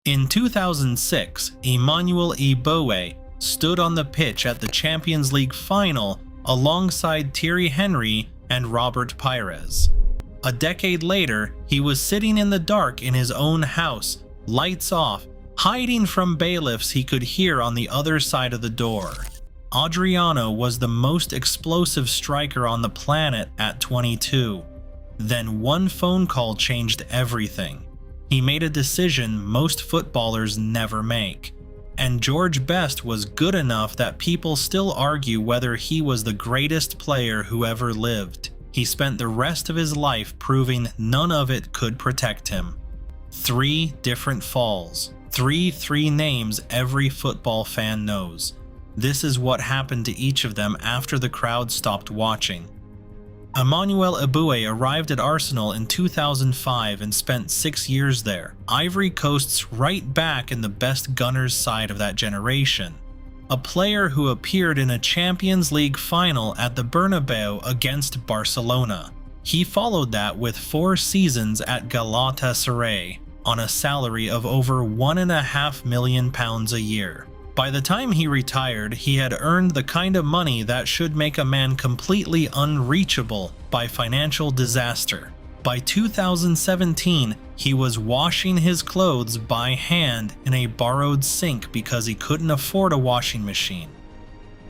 In 2006, Emmanuel Eboue stood on the pitch at the Champions League final alongside Thierry Henry and Robert Pires. A decade later, he was sitting in the dark in his own house, lights off, hiding from bailiffs he could hear on the other side of the door. Adriano was the most explosive striker on the planet at 22. Then one phone call changed everything. He made a decision most footballers never make. And George Best was good enough that people still argue whether he was the greatest player who ever lived. He spent the rest of his life proving none of it could protect him. 3 different falls. Three names every football fan knows. This is what happened to each of them after the crowd stopped watching. Emmanuel Eboue arrived at Arsenal in 2005 and spent 6 years there. Ivory Coast's right back in the best Gunners side of that generation. A player who appeared in a Champions League final at the Bernabeu against Barcelona. He followed that with 4 seasons at Galatasaray on a salary of over £1.5 million a year. By the time he retired, he had earned the kind of money that should make a man completely unreachable by financial disaster. By 2017, he was washing his clothes by hand in a borrowed sink because he couldn't afford a washing machine.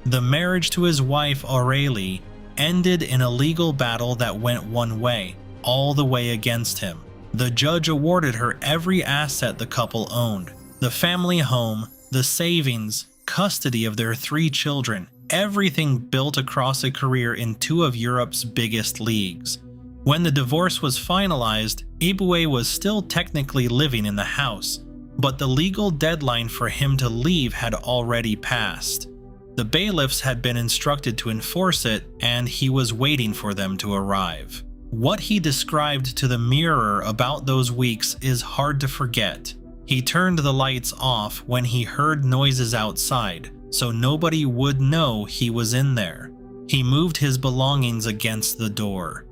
The marriage to his wife Aurélie ended in a legal battle that went one way, all the way against him. The judge awarded her every asset the couple owned: the family home, the savings, custody of their 3 children, everything built across a career in 2 of Europe's biggest leagues. When the divorce was finalized, Eboue was still technically living in the house, but the legal deadline for him to leave had already passed. The bailiffs had been instructed to enforce it, and he was waiting for them to arrive. What he described to the Mirror about those weeks is hard to forget. He turned the lights off when he heard noises outside, so nobody would know he was in there. He moved his belongings against the door.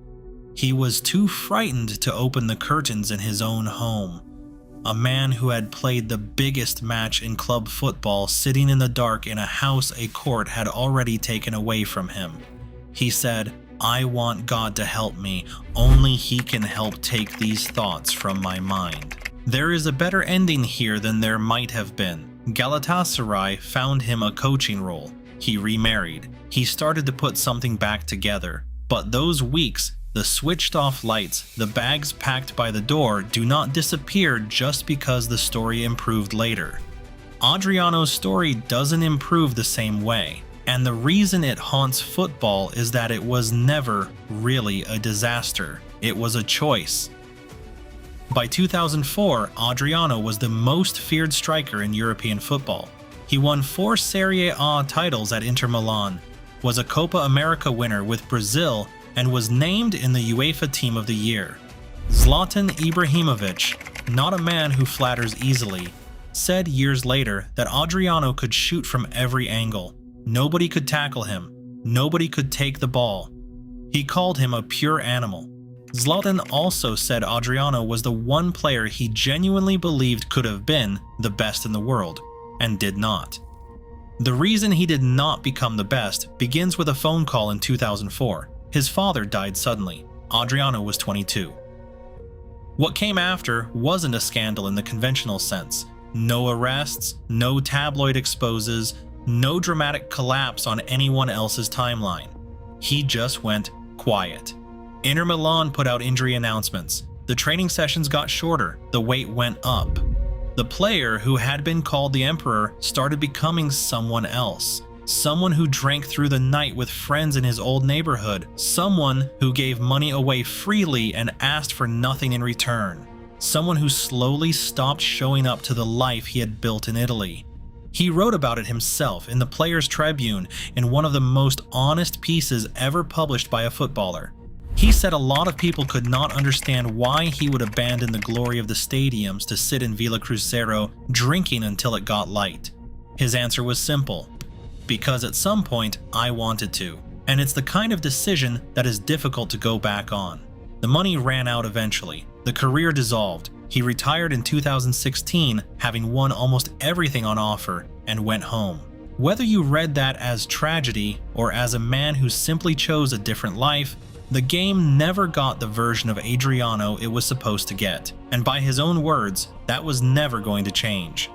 He was too frightened to open the curtains in his own home. A man who had played the biggest match in club football sitting in the dark in a house a court had already taken away from him. He said, "I want God to help me. Only He can help take these thoughts from my mind." There is a better ending here than there might have been. Galatasaray found him a coaching role. He remarried. He started to put something back together. But those weeks, the switched off lights, the bags packed by the door, do not disappear just because the story improved later. Adriano's story doesn't improve the same way. And the reason it haunts football is that it was never really a disaster. It was a choice. By 2004, Adriano was the most feared striker in European football. He won 4 Serie A titles at Inter Milan, was a Copa America winner with Brazil, and was named in the UEFA Team of the Year. Zlatan Ibrahimovic, not a man who flatters easily, said years later that Adriano could shoot from every angle. Nobody could tackle him. Nobody could take the ball. He called him a pure animal. Zlatan also said Adriano was the one player he genuinely believed could have been the best in the world, and did not. The reason he did not become the best begins with a phone call in 2004. His father died suddenly. Adriano was 22. What came after wasn't a scandal in the conventional sense. No arrests, no tabloid exposes, no dramatic collapse on anyone else's timeline. He just went quiet. Inter Milan put out injury announcements. The training sessions got shorter. The weight went up. The player who had been called the Emperor started becoming someone else. Someone who drank through the night with friends in his old neighborhood. Someone who gave money away freely and asked for nothing in return. Someone who slowly stopped showing up to the life he had built in Italy. He wrote about it himself in the Players' Tribune in one of the most honest pieces ever published by a footballer. He said a lot of people could not understand why he would abandon the glory of the stadiums to sit in Villa Cruzeiro drinking until it got light. His answer was simple: because at some point I wanted to, and it's the kind of decision that is difficult to go back on. The money ran out eventually, the career dissolved, He retired in 2016, having won almost everything on offer, and went home. Whether you read that as tragedy or as a man who simply chose a different life, the game never got the version of Adriano it was supposed to get, and by his own words, that was never going to change.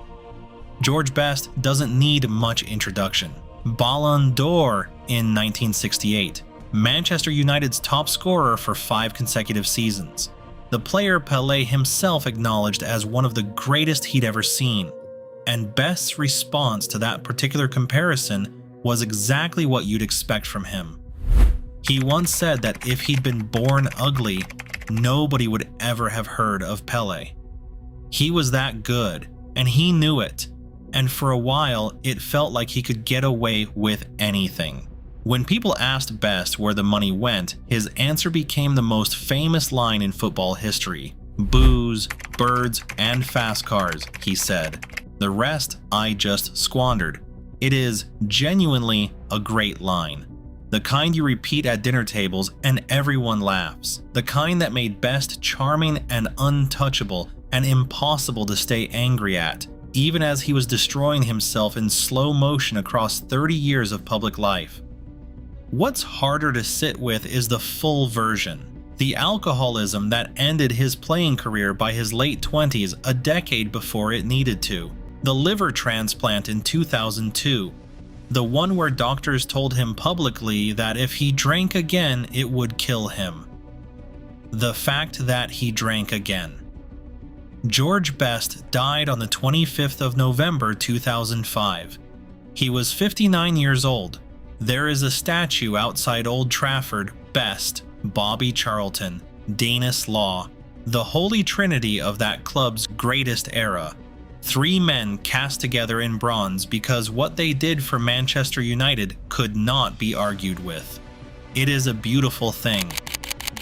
George Best doesn't need much introduction. Ballon d'Or in 1968, Manchester United's top scorer for 5 consecutive seasons. The player Pelé himself acknowledged as one of the greatest he'd ever seen, and Best's response to that particular comparison was exactly what you'd expect from him. He once said that if he'd been born ugly, nobody would ever have heard of Pelé. He was that good, and he knew it, and for a while it felt like he could get away with anything. When people asked Best where the money went, his answer became the most famous line in football history. "Booze, birds, and fast cars," he said. "The rest I just squandered." It is genuinely a great line. The kind you repeat at dinner tables and everyone laughs. The kind that made Best charming and untouchable and impossible to stay angry at, even as he was destroying himself in slow motion across 30 years of public life. What's harder to sit with is the full version. The alcoholism that ended his playing career by his late 20s, a decade before it needed to. The liver transplant in 2002. The one where doctors told him publicly that if he drank again, it would kill him. The fact that he drank again. George Best died on the 25th of November 2005. He was 59 years old. There is a statue outside Old Trafford. Best, Bobby Charlton, Denis Law, the holy trinity of that club's greatest era. 3 men cast together in bronze because what they did for Manchester United could not be argued with. It is a beautiful thing.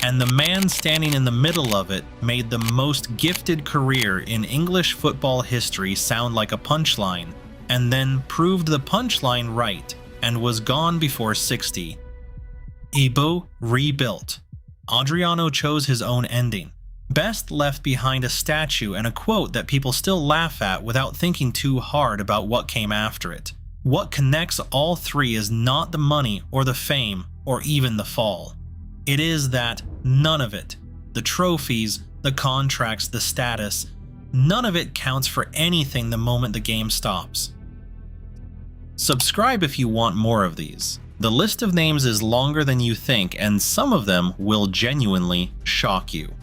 And the man standing in the middle of it made the most gifted career in English football history sound like a punchline, and then proved the punchline right, and was gone before 60. Eboue rebuilt. Adriano chose his own ending. Best left behind a statue and a quote that people still laugh at without thinking too hard about what came after it. What connects all 3 is not the money or the fame or even the fall. It is that none of it, the trophies, the contracts, the status, none of it counts for anything the moment the game stops. Subscribe if you want more of these. The list of names is longer than you think, and some of them will genuinely shock you.